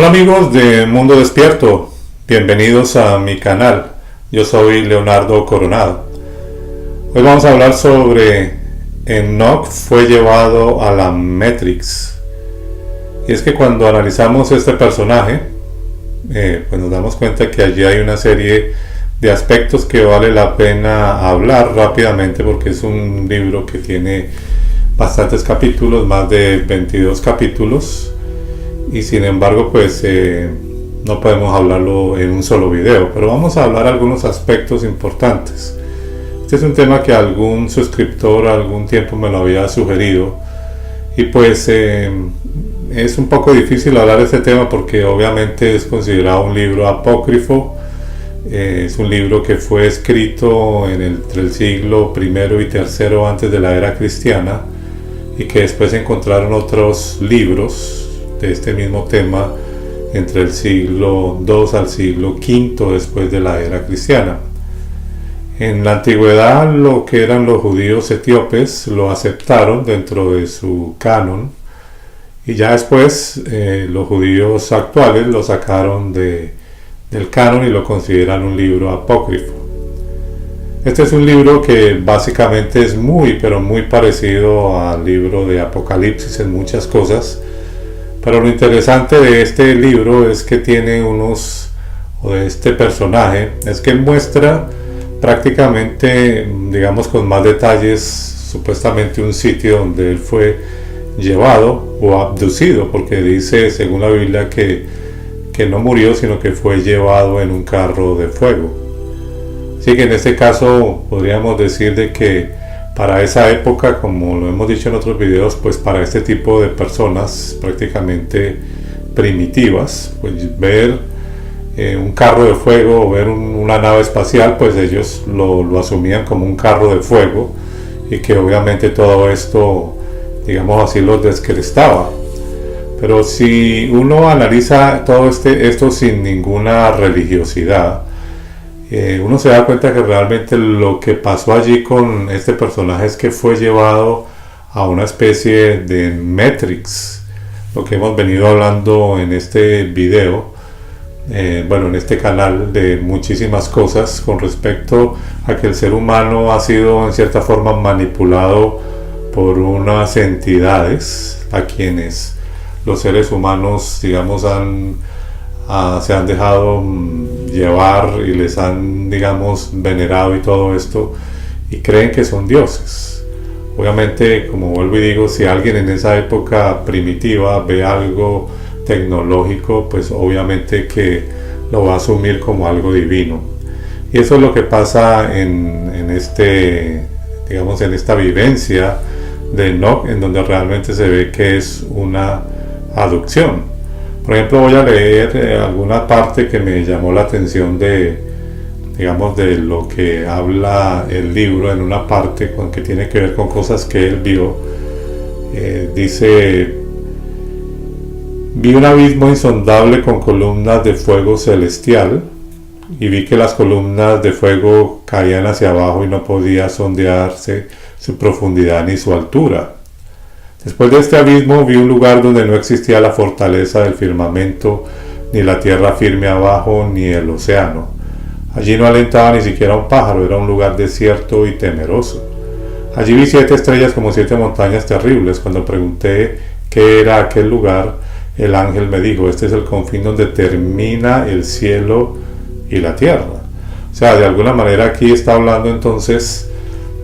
Hola amigos de Mundo Despierto, bienvenidos a mi canal. Yo soy Leonardo Coronado. Hoy vamos a hablar sobre Enoch fue llevado a la Matrix. Y es que cuando analizamos este personaje, pues nos damos cuenta que allí hay una serie de aspectos que vale la pena hablar rápidamente, porque es un libro que tiene bastantes capítulos, más de 22 capítulos, y sin embargo pues no podemos hablarlo en un solo video, pero vamos a hablar algunos aspectos importantes. Este es un tema que algún suscriptor algún tiempo me lo había sugerido, y pues es un poco difícil hablar de este tema porque obviamente es considerado un libro apócrifo. Es un libro que fue escrito entre el siglo I y III antes de la era cristiana, y que después encontraron otros libros de este mismo tema entre el siglo II al siglo V después de la era cristiana. En la antigüedad, lo que eran los judíos etíopes lo aceptaron dentro de su canon, y ya después los judíos actuales lo sacaron del canon y lo consideran un libro apócrifo. Este es un libro que básicamente es muy parecido al libro de Apocalipsis en muchas cosas, pero lo interesante de este libro es que tiene de este personaje, es que él muestra prácticamente, digamos con más detalles, supuestamente un sitio donde él fue llevado o abducido, porque dice según la Biblia que no murió, sino que fue llevado en un carro de fuego. Así que en este caso podríamos decir de que para esa época, como lo hemos dicho en otros videos, pues para este tipo de personas prácticamente primitivas, pues ver un carro de fuego o ver una nave espacial, pues ellos lo asumían como un carro de fuego, y que obviamente todo esto, digamos así, los descrestaba. Pero si uno analiza todo esto sin ninguna religiosidad, uno se da cuenta que realmente lo que pasó allí con este personaje es que fue llevado a una especie de Matrix, lo que hemos venido hablando en este video, en este canal, de muchísimas cosas con respecto a que el ser humano ha sido en cierta forma manipulado por unas entidades a quienes los seres humanos, digamos, se han dejado llevar y les han, digamos, venerado y todo esto, y creen que son dioses. Obviamente, como vuelvo y digo, si alguien en esa época primitiva ve algo tecnológico, pues obviamente que lo va a asumir como algo divino. Y eso es lo que pasa en esta vivencia de Enoch, en donde realmente se ve que es una aducción. Por ejemplo, voy a leer alguna parte que me llamó la atención de lo que habla el libro, en una parte que tiene que ver con cosas que él vio. Dice: vi un abismo insondable con columnas de fuego celestial, y vi que las columnas de fuego caían hacia abajo y no podía sondearse su profundidad ni su altura. Después de este abismo vi un lugar donde no existía la fortaleza del firmamento, ni la tierra firme abajo, ni el océano. Allí no alentaba ni siquiera un pájaro, era un lugar desierto y temeroso. Allí vi 7 estrellas como 7 montañas terribles. Cuando pregunté qué era aquel lugar, el ángel me dijo: este es el confín donde termina el cielo y la tierra. O sea, de alguna manera aquí está hablando entonces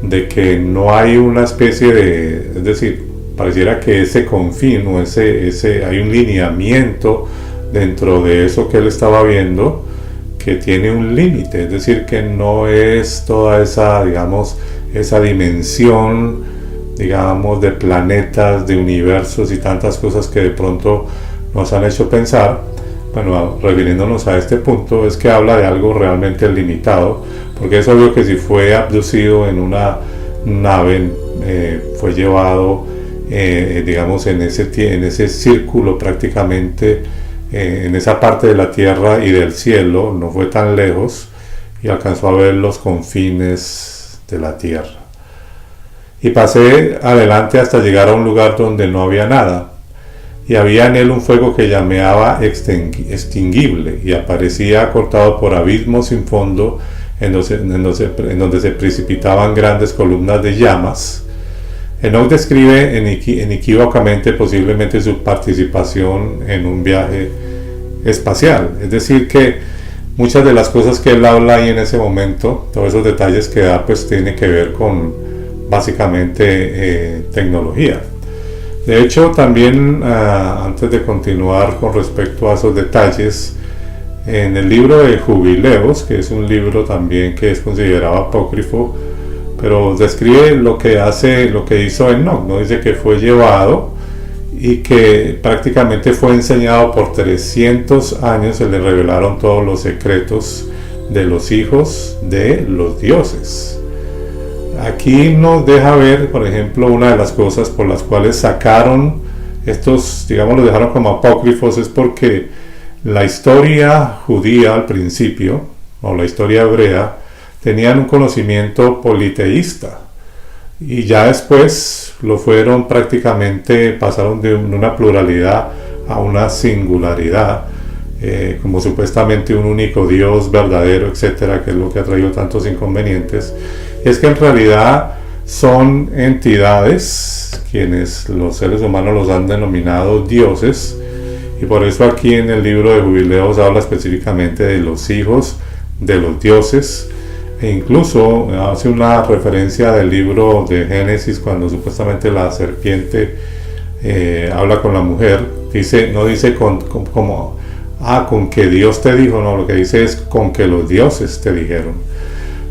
de que no hay una especie es decir, pareciera que ese confín o hay un lineamiento dentro de eso que él estaba viendo, que tiene un límite, es decir, que no es toda esa, digamos, esa dimensión, digamos, de planetas, de universos y tantas cosas que de pronto nos han hecho pensar. Bueno, refiriéndonos a este punto, es que habla de algo realmente limitado, porque es obvio que si fue abducido en una nave, fue llevado digamos en ese círculo prácticamente, en esa parte de la tierra y del cielo, no fue tan lejos y alcanzó a ver los confines de la tierra. Y pasé adelante hasta llegar a un lugar donde no había nada, y había en él un fuego que llameaba extinguible y aparecía cortado por abismos sin fondo en donde se precipitaban grandes columnas de llamas. Enoch describe inequívocamente posiblemente su participación en un viaje espacial, es decir que muchas de las cosas que él habla ahí en ese momento, todos esos detalles que da, pues tiene que ver con básicamente tecnología. De hecho, también antes de continuar con respecto a esos detalles, en el libro de Jubileos, que es un libro también que es considerado apócrifo, pero describe lo que hizo Enoch, ¿no? Dice que fue llevado y que prácticamente fue enseñado por 300 años, se le revelaron todos los secretos de los hijos de los dioses. Aquí nos deja ver, por ejemplo, una de las cosas por las cuales sacaron estos, digamos, los dejaron como apócrifos, es porque la historia judía al principio, o la historia hebrea, tenían un conocimiento politeísta, y ya después lo fueron prácticamente, pasaron de una pluralidad a una singularidad, como supuestamente un único Dios verdadero, etcétera, que es lo que ha traído tantos inconvenientes. Es que en realidad son entidades quienes los seres humanos los han denominado dioses, y por eso aquí en el libro de Jubileos habla específicamente de los hijos de los dioses, e incluso hace una referencia del libro de Génesis cuando supuestamente la serpiente habla con la mujer. No dice con que Dios te dijo, no, lo que dice es con que los dioses te dijeron,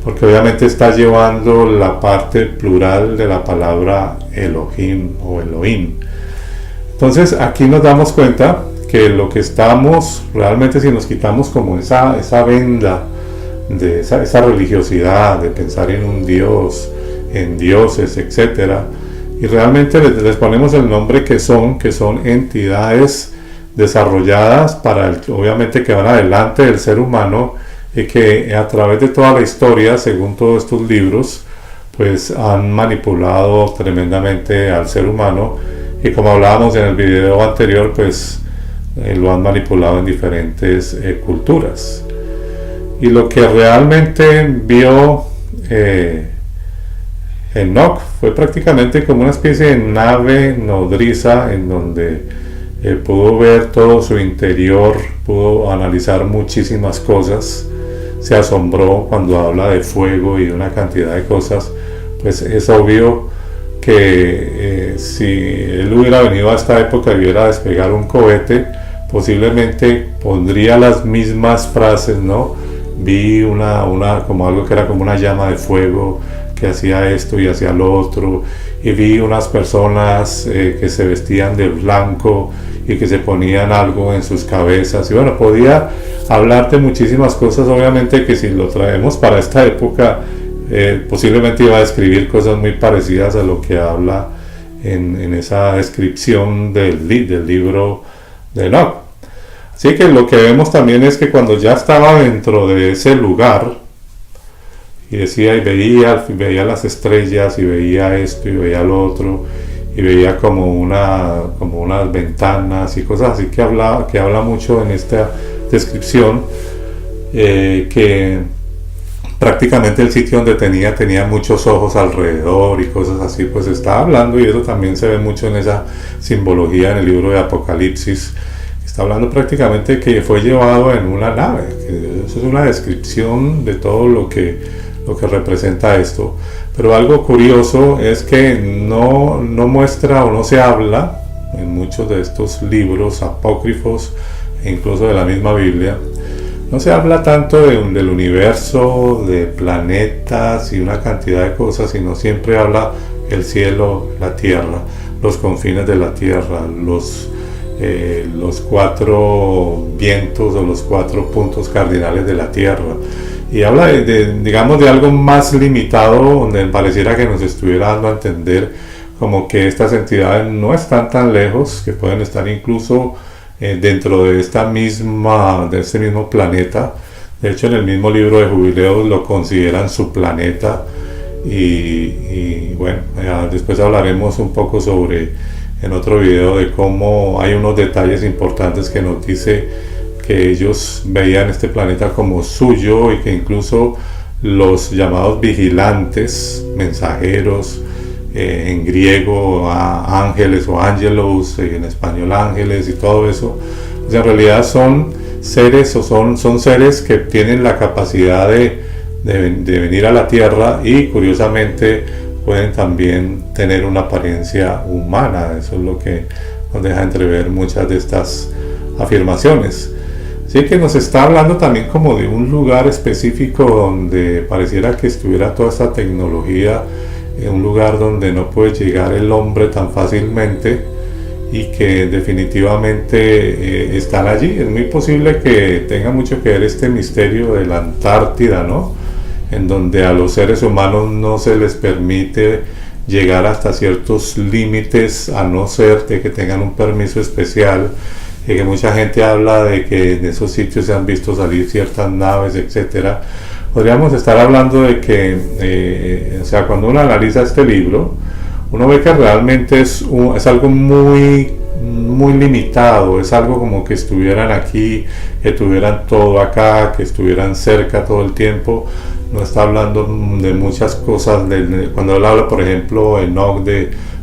porque obviamente está llevando la parte plural de la palabra Elohim o Elohim. Entonces aquí nos damos cuenta que lo que estamos realmente, si nos quitamos como esa venda de esa religiosidad de pensar en un Dios, en dioses, etcétera, y realmente les ponemos el nombre que son entidades desarrolladas obviamente que van adelante del ser humano, y que a través de toda la historia, según todos estos libros, pues han manipulado tremendamente al ser humano, y como hablábamos en el video anterior, pues lo han manipulado en diferentes culturas. Y lo que realmente vio Enoch fue prácticamente como una especie de nave nodriza en donde pudo ver todo su interior, pudo analizar muchísimas cosas, se asombró cuando habla de fuego y de una cantidad de cosas. Pues es obvio que si él hubiera venido a esta época y hubiera despegar un cohete, posiblemente pondría las mismas frases, ¿no? Vi como algo que era como una llama de fuego que hacía esto y hacía lo otro, y vi unas personas que se vestían de blanco y que se ponían algo en sus cabezas, y bueno, podía hablarte muchísimas cosas. Obviamente que si lo traemos para esta época, posiblemente iba a describir cosas muy parecidas a lo que habla en esa descripción del libro de Enoch. Así que lo que vemos también es que cuando ya estaba dentro de ese lugar y decía y veía las estrellas y veía esto y veía lo otro y veía como unas ventanas y cosas así que habla mucho en esta descripción, que prácticamente el sitio donde tenía muchos ojos alrededor y cosas así, pues estaba hablando, y eso también se ve mucho en esa simbología en el libro de Apocalipsis. Está hablando prácticamente que fue llevado en una nave. Eso es una descripción de todo lo que representa esto. Pero algo curioso es que no muestra o no se habla en muchos de estos libros apócrifos e incluso de la misma Biblia. No se habla tanto del universo, de planetas y una cantidad de cosas, sino siempre habla el cielo, la tierra, los confines de la tierra, los 4 vientos o los 4 puntos cardinales de la tierra, y habla digamos de algo más limitado, donde pareciera que nos estuviera dando a entender como que estas entidades no están tan lejos, que pueden estar incluso dentro de este mismo planeta. De hecho, en el mismo libro de Jubileos lo consideran su planeta, y bueno, después hablaremos un poco sobre en otro video de cómo hay unos detalles importantes que nos dice que ellos veían este planeta como suyo y que incluso los llamados vigilantes, mensajeros, en griego ángeles o ángelos, en español ángeles y todo eso, pues en realidad son seres o son seres que tienen la capacidad de venir a la Tierra y curiosamente pueden también tener una apariencia humana. Eso es lo que nos deja entrever muchas de estas afirmaciones. Así que nos está hablando también como de un lugar específico donde pareciera que estuviera toda esta tecnología, en un lugar donde no puede llegar el hombre tan fácilmente y que definitivamente están allí. Es muy posible que tenga mucho que ver este misterio de la Antártida, ¿no? En donde a los seres humanos no se les permite llegar hasta ciertos límites, a no ser de que tengan un permiso especial, y que mucha gente habla de que en esos sitios se han visto salir ciertas naves, etcétera. Podríamos estar hablando de que, o sea, cuando uno analiza este libro, uno ve que realmente es algo muy limitado, es algo como que estuvieran aquí, que tuvieran todo acá, que estuvieran cerca todo el tiempo. No está hablando de muchas cosas, cuando él habla, por ejemplo, Enoch,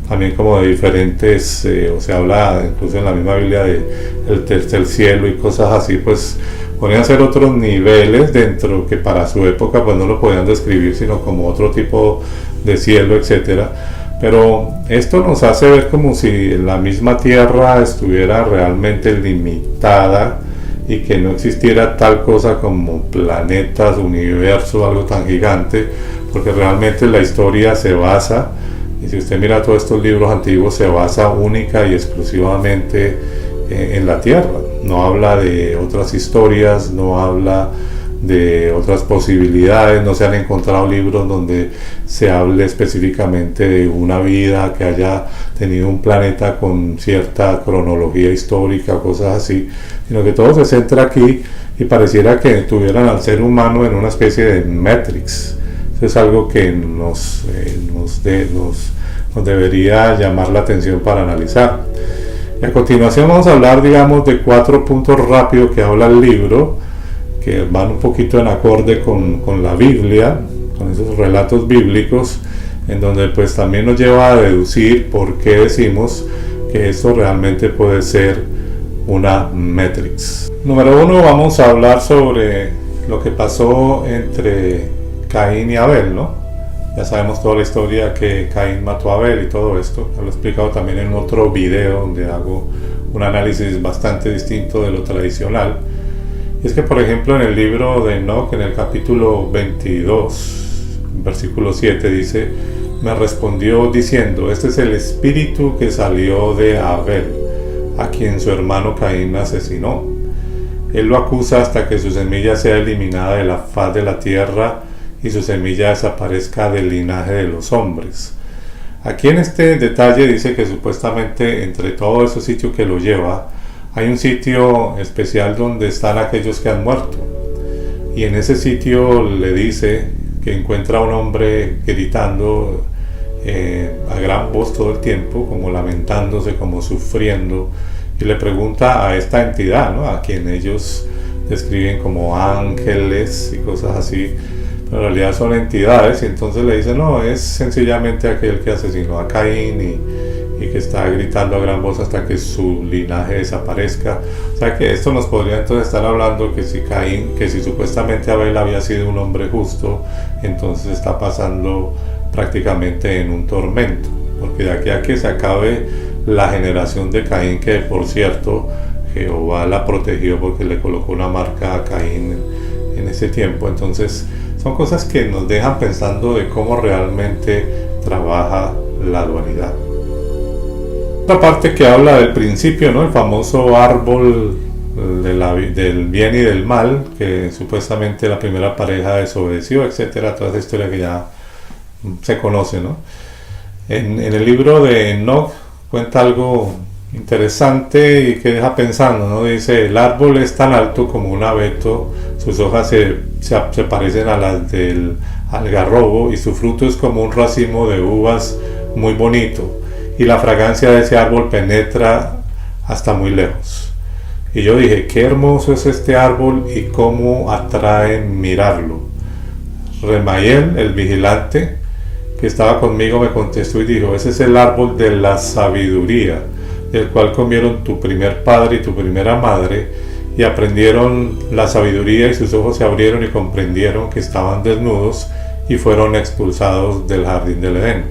también como de diferentes, o se habla incluso en la misma Biblia del tercer cielo y cosas así, pues podrían ser otros niveles dentro que para su época pues no lo podían describir sino como otro tipo de cielo, etcétera. Pero esto nos hace ver como si la misma Tierra estuviera realmente limitada y que no existiera tal cosa como planetas, universo, algo tan gigante, porque realmente la historia se basa, y si usted mira todos estos libros antiguos, se basa única y exclusivamente en la Tierra. No habla de otras historias, no habla de otras posibilidades, no se han encontrado libros donde se hable específicamente de una vida que haya tenido un planeta con cierta cronología histórica, cosas así, sino que todo se centra aquí y pareciera que tuvieran al ser humano en una especie de Matrix. Eso es algo que nos debería llamar la atención para analizar. Y a continuación vamos a hablar, digamos, de 4 puntos rápidos que habla el libro, que van un poquito en acorde con la Biblia, con esos relatos bíblicos, en donde pues también nos lleva a deducir por qué decimos que esto realmente puede ser una Matrix. Número 1, vamos a hablar sobre lo que pasó entre Caín y Abel, ¿no? Ya sabemos toda la historia, que Caín mató a Abel y todo esto. Lo he explicado también en otro video donde hago un análisis bastante distinto de lo tradicional. Es que, por ejemplo, en el libro de Enoch, en el capítulo 22, versículo 7, dice: me respondió diciendo, este es el espíritu que salió de Abel, a quien su hermano Caín asesinó. Él lo acusa hasta que su semilla sea eliminada de la faz de la tierra y su semilla desaparezca del linaje de los hombres. Aquí en este detalle dice que supuestamente entre todos esos sitios que lo lleva, hay un sitio especial donde están aquellos que han muerto. Y en ese sitio le dice que encuentra a un hombre gritando a gran voz todo el tiempo, como lamentándose, como sufriendo, y le pregunta a esta entidad, ¿no?, a quien ellos describen como ángeles y cosas así, pero en realidad son entidades, y entonces le dice, no, es sencillamente aquel que asesinó a Caín y que está gritando a gran voz hasta que su linaje desaparezca. O sea que esto nos podría entonces estar hablando que si supuestamente Abel había sido un hombre justo, entonces está pasando prácticamente en un tormento, porque de aquí a que se acabe la generación de Caín, que por cierto Jehová la protegió porque le colocó una marca a Caín en ese tiempo. Entonces son cosas que nos dejan pensando de cómo realmente trabaja la dualidad. Otra parte que habla del principio, ¿no?, el famoso árbol del bien y del mal, que supuestamente la primera pareja desobedeció, etcétera, toda esa historia que ya se conoce, ¿no? En el libro de Enoch cuenta algo interesante y que deja pensando, ¿no? Dice: el árbol es tan alto como un abeto, sus hojas se parecen a las del algarrobo y su fruto es como un racimo de uvas muy bonito, y la fragancia de ese árbol penetra hasta muy lejos. Y yo dije, qué hermoso es este árbol y cómo atrae mirarlo. Remael, el vigilante que estaba conmigo, me contestó y dijo, ese es el árbol de la sabiduría, del cual comieron tu primer padre y tu primera madre, y aprendieron la sabiduría, y sus ojos se abrieron y comprendieron que estaban desnudos y fueron expulsados del jardín del Edén.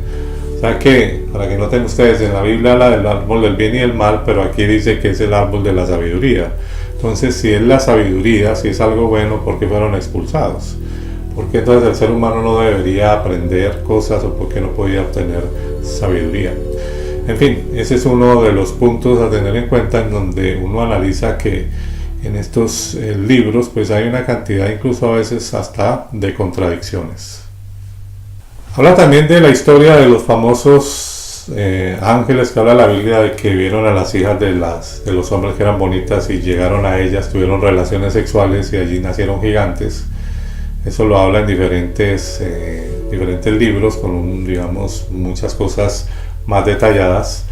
O sea que, para que noten ustedes, en la Biblia habla del árbol del bien y del mal, pero aquí dice que es el árbol de la sabiduría. Entonces, si es la sabiduría, si es algo bueno, ¿por qué fueron expulsados? ¿Por qué entonces el ser humano no debería aprender cosas, o por qué no podía obtener sabiduría? En fin, ese es uno de los puntos a tener en cuenta, en donde uno analiza que en estos libros pues hay una cantidad, incluso a veces hasta, de contradicciones. Habla también de la historia de los famosos ángeles que habla la Biblia, de que vieron a las hijas de los hombres que eran bonitas y llegaron a ellas, tuvieron relaciones sexuales y allí nacieron gigantes. Eso lo habla en diferentes libros con digamos, muchas cosas más detalladas.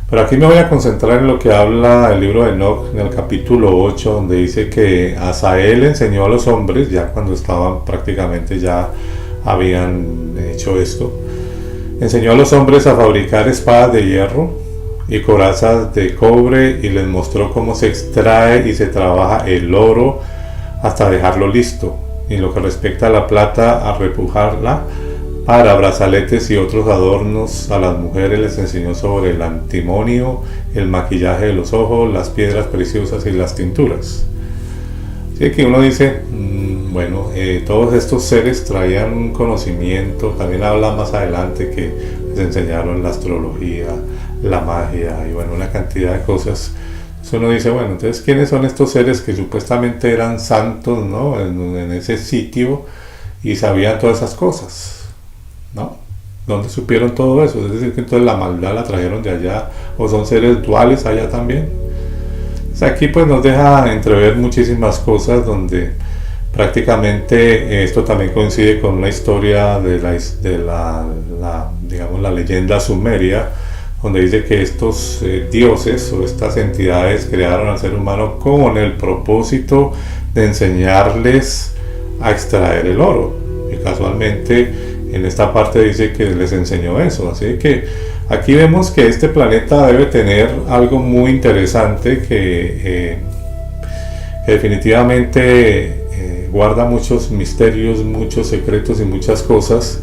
Pero aquí me voy a concentrar en lo que habla el libro de Enoch, en el capítulo 8, donde dice que Azael enseñó a los hombres, ya cuando estaban prácticamente, ya habían hecho esto, enseñó a los hombres a fabricar espadas de hierro y corazas de cobre, y les mostró cómo se extrae y se trabaja el oro hasta dejarlo listo. Y en lo que respecta a la plata, a repujarla para brazaletes y otros adornos. A las mujeres les enseñó sobre el antimonio, el maquillaje de los ojos, las piedras preciosas y las tinturas. Así que uno dice, bueno, todos estos seres traían un conocimiento. También habla más adelante que les enseñaron la astrología, la magia y bueno, una cantidad de cosas. Entonces uno dice, bueno, entonces ¿quiénes son estos seres que supuestamente eran santos, ¿no?, en ese sitio, y sabían todas esas cosas, ¿no? ¿Dónde supieron todo eso? Es decir, que entonces la maldad la trajeron de allá, o son seres duales allá también. Entonces aquí pues nos deja entrever muchísimas cosas, donde prácticamente esto también coincide con una historia de digamos, la leyenda sumeria, donde dice que estos dioses o estas entidades crearon al ser humano con el propósito de enseñarles a extraer el oro. Y casualmente en esta parte dice que les enseñó eso. Así que aquí vemos que este planeta debe tener algo muy interesante, que definitivamente guarda muchos misterios, muchos secretos y muchas cosas.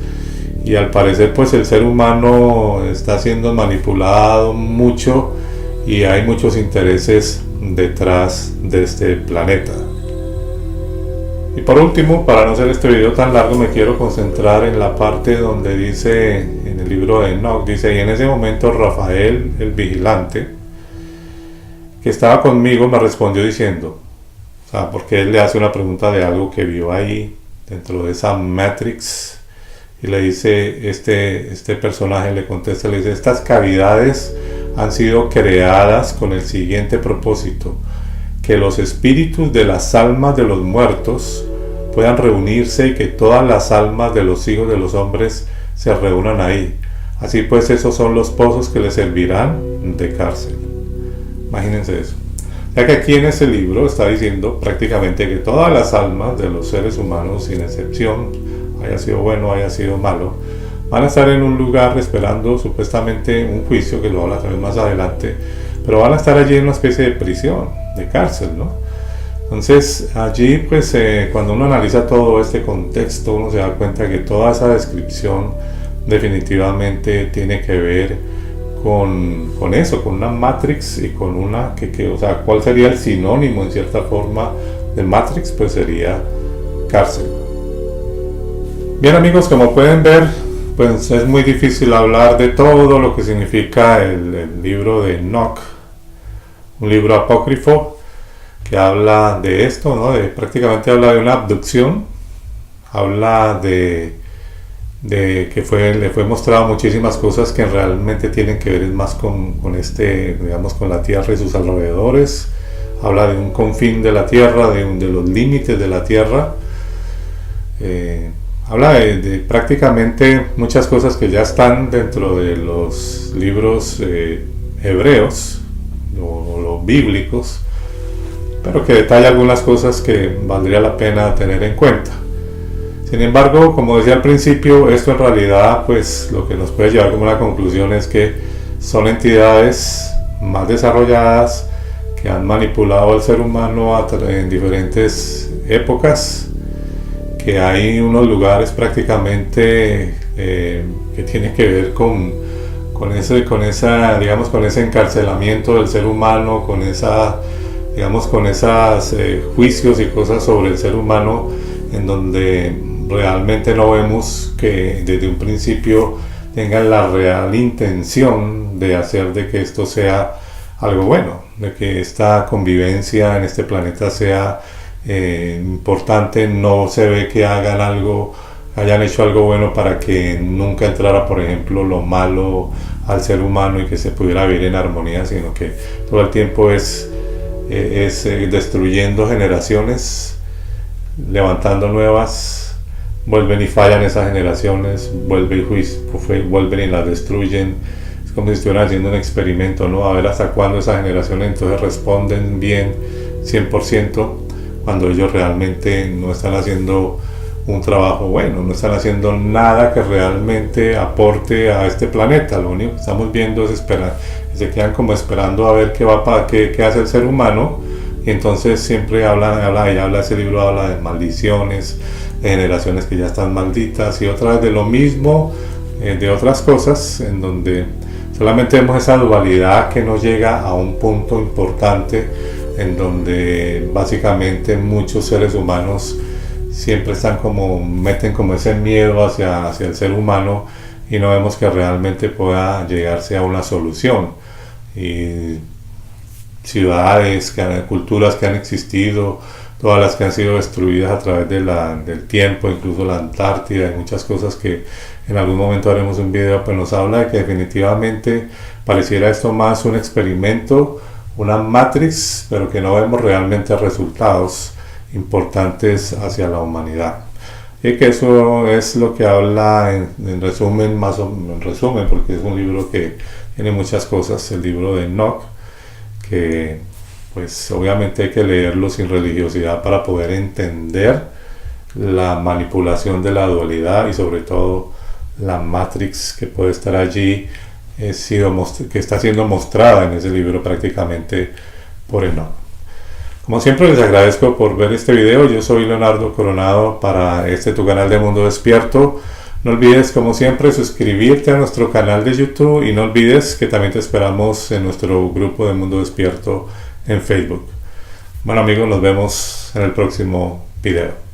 Y al parecer pues el ser humano está siendo manipulado mucho, y hay muchos intereses detrás de este planeta. Y por último, para no hacer este video tan largo, me quiero concentrar en la parte donde dice, en el libro de Enoch, dice, y en ese momento Rafael, el vigilante, que estaba conmigo, me respondió diciendo, o sea, porque él le hace una pregunta de algo que vio ahí dentro de esa Matrix. Y le dice, este personaje le contesta, le dice, estas cavidades han sido creadas con el siguiente propósito: que los espíritus de las almas de los muertos puedan reunirse, y que todas las almas de los hijos de los hombres se reúnan ahí. Así pues, esos son los pozos que les servirán de cárcel. Imagínense eso. Ya que aquí en ese libro está diciendo prácticamente que todas las almas de los seres humanos, sin excepción, haya sido bueno, haya sido malo, van a estar en un lugar esperando supuestamente un juicio, que lo habla también más adelante, pero van a estar allí en una especie de prisión, de cárcel, ¿no? Entonces allí pues cuando uno analiza todo este contexto, uno se da cuenta que toda esa descripción definitivamente tiene que ver con eso, con una Matrix, y con una o sea, ¿cuál sería el sinónimo en cierta forma de Matrix? Pues sería cárcel. Bien amigos, como pueden ver, pues es muy difícil hablar de todo lo que significa el libro de Enoch, un libro apócrifo que habla de esto, ¿no? Prácticamente habla de una abducción, habla de que le fue mostrado muchísimas cosas que realmente tienen que ver más con digamos, con la Tierra y sus alrededores. Habla de un confín de la Tierra, de los límites de la Tierra. Habla de prácticamente muchas cosas que ya están dentro de los libros hebreos o los bíblicos, pero que detalla algunas cosas que valdría la pena tener en cuenta. Sin embargo, como decía al principio, esto en realidad pues lo que nos puede llevar como una conclusión es que son entidades más desarrolladas que han manipulado al ser humano en diferentes épocas, que hay unos lugares prácticamente que tienen que ver con ese encarcelamiento del ser humano, con esos juicios y cosas sobre el ser humano, en donde realmente no vemos que desde un principio tengan la real intención de hacer de que esto sea algo bueno, de que esta convivencia en este planeta sea importante. No se ve que hayan hecho algo bueno para que nunca entrara, por ejemplo, lo malo al ser humano y que se pudiera vivir en armonía, sino que todo el tiempo es destruyendo generaciones, levantando nuevas, vuelven y fallan esas generaciones, vuelven y las destruyen. Es como si estuvieran haciendo un experimento, ¿no? A ver hasta cuándo esas generaciones entonces responden bien 100%, cuando ellos realmente no están haciendo un trabajo bueno, no están haciendo nada que realmente aporte a este planeta. Lo único que estamos viendo es esperar, se quedan como esperando a ver qué hace el ser humano, y entonces siempre ese libro habla de maldiciones, de generaciones que ya están malditas, y otra vez de lo mismo, de otras cosas, en donde solamente vemos esa dualidad que no llega a un punto importante, en donde básicamente muchos seres humanos siempre meten como ese miedo hacia el ser humano, y no vemos que realmente pueda llegarse a una solución. Y ciudades, culturas que han existido, todas las que han sido destruidas a través del tiempo, incluso la Antártida, y muchas cosas que en algún momento haremos un video, pues nos habla de que definitivamente pareciera esto más un experimento, una Matrix, pero que no vemos realmente resultados importantes hacia la humanidad. Y que eso es lo que habla en resumen, porque es un libro que tiene muchas cosas, el libro de Enoch, que pues obviamente hay que leerlo sin religiosidad para poder entender la manipulación de la dualidad, y sobre todo la Matrix que puede estar allí, que está siendo mostrada en ese libro prácticamente por Enoch. Como siempre, les agradezco por ver este video. Yo soy Leonardo Coronado para tu canal de Mundo Despierto. No olvides, como siempre, suscribirte a nuestro canal de YouTube, y no olvides que también te esperamos en nuestro grupo de Mundo Despierto en Facebook. Bueno amigos, nos vemos en el próximo video.